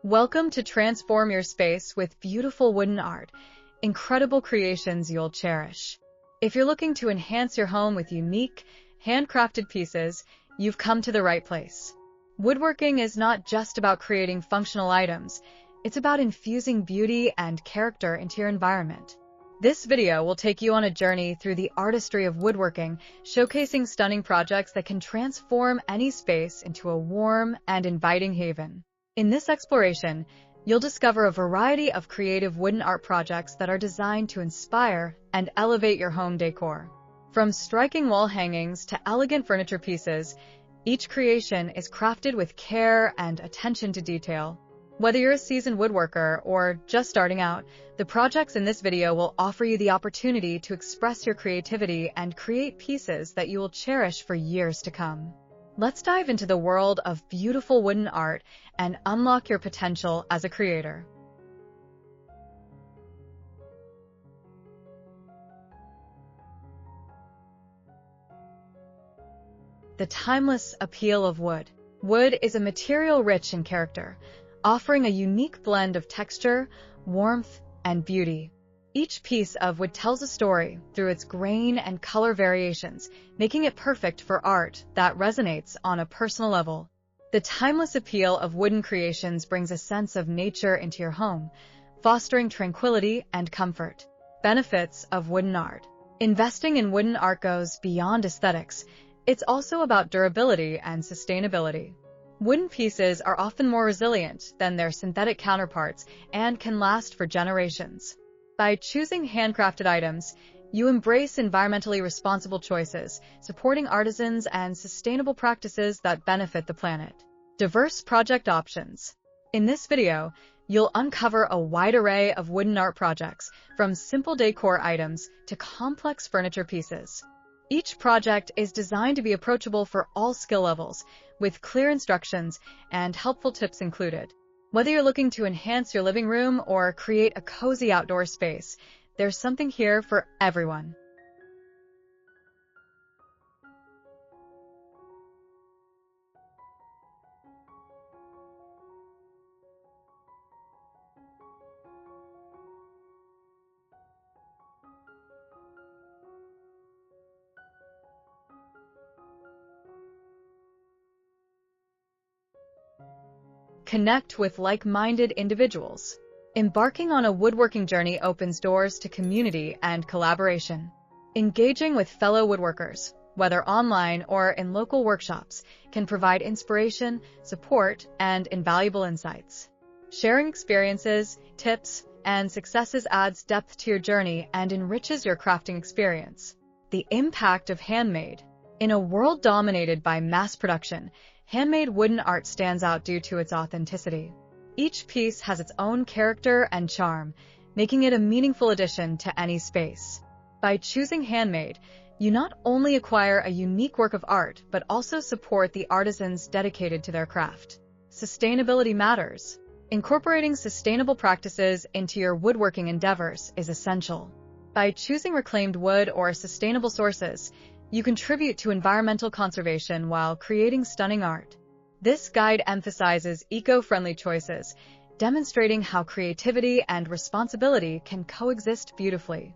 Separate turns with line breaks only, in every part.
Welcome to transform your space with beautiful wooden art, incredible creations you'll cherish. If you're looking to enhance your home with unique, handcrafted pieces, you've come to the right place. Woodworking is not just about creating functional items, it's about infusing beauty and character into your environment. This video will take you on a journey through the artistry of woodworking, showcasing stunning projects that can transform any space into a warm and inviting haven. In this exploration, you'll discover a variety of creative wooden art projects that are designed to inspire and elevate your home decor. From striking wall hangings to elegant furniture pieces, each creation is crafted with care and attention to detail. Whether you're a seasoned woodworker or just starting out, the projects in this video will offer you the opportunity to express your creativity and create pieces that you will cherish for years to come. Let's dive into the world of beautiful wooden art and unlock your potential as a creator. The timeless appeal of wood. Wood is a material rich in character, offering a unique blend of texture, warmth, and beauty. Each piece of wood tells a story through its grain and color variations, making it perfect for art that resonates on a personal level. The timeless appeal of wooden creations brings a sense of nature into your home, fostering tranquility and comfort. Benefits of wooden art. Investing in wooden art goes beyond aesthetics. It's also about durability and sustainability. Wooden pieces are often more resilient than their synthetic counterparts and can last for generations. By choosing handcrafted items, you embrace environmentally responsible choices, supporting artisans and sustainable practices that benefit the planet. Diverse project options. In this video, you'll uncover a wide array of wooden art projects, from simple decor items to complex furniture pieces. Each project is designed to be approachable for all skill levels, with clear instructions and helpful tips included. Whether you're looking to enhance your living room or create a cozy outdoor space, there's something here for everyone. Connect with like-minded individuals. Embarking on a woodworking journey opens doors to community and collaboration. Engaging with fellow woodworkers, whether online or in local workshops, can provide inspiration, support, and invaluable insights. Sharing experiences, tips, and successes adds depth to your journey and enriches your crafting experience. The impact of handmade. In a world dominated by mass production, handmade wooden art stands out due to its authenticity. Each piece has its own character and charm, making it a meaningful addition to any space. By choosing handmade, you not only acquire a unique work of art, but also support the artisans dedicated to their craft. Sustainability matters. Incorporating sustainable practices into your woodworking endeavors is essential. By choosing reclaimed wood or sustainable sources, you contribute to environmental conservation while creating stunning art. This guide emphasizes eco-friendly choices, demonstrating how creativity and responsibility can coexist beautifully.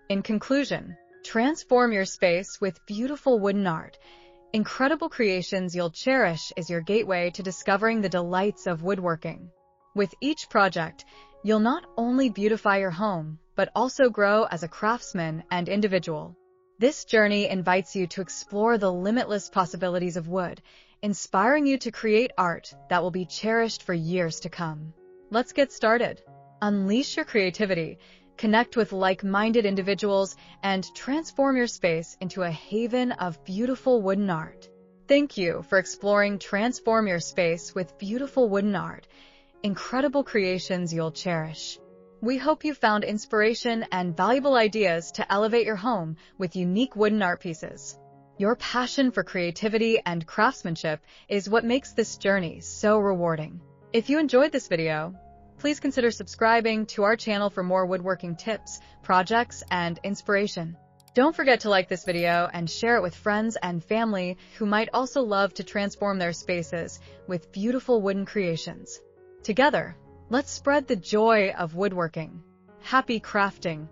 In conclusion, transform your space with beautiful wooden art. Incredible creations you'll cherish is your gateway to discovering the delights of woodworking. With each project, you'll not only beautify your home, but also grow as a craftsman and individual. This journey invites you to explore the limitless possibilities of wood, inspiring you to create art that will be cherished for years to come. Let's get started. Unleash your creativity, connect with like-minded individuals, and transform your space into a haven of beautiful wooden art. Thank you for exploring Transform Your Space with beautiful wooden art, incredible creations you'll cherish. We hope you found inspiration and valuable ideas to elevate your home with unique wooden art pieces. Your passion for creativity and craftsmanship is what makes this journey so rewarding. If you enjoyed this video, please consider subscribing to our channel for more woodworking tips, projects, and inspiration. Don't forget to like this video and share it with friends and family who might also love to transform their spaces with beautiful wooden creations. Together, let's spread the joy of woodworking. Happy crafting!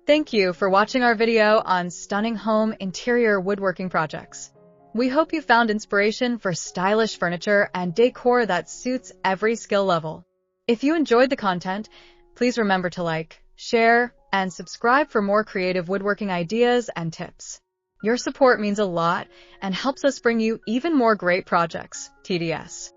Thank you for watching our video on stunning home interior woodworking projects. We hope you found inspiration for stylish furniture and decor that suits every skill level. If you enjoyed the content, please remember to like, share, and subscribe for more creative woodworking ideas and tips. Your support means a lot and helps us bring you even more great projects. TDS.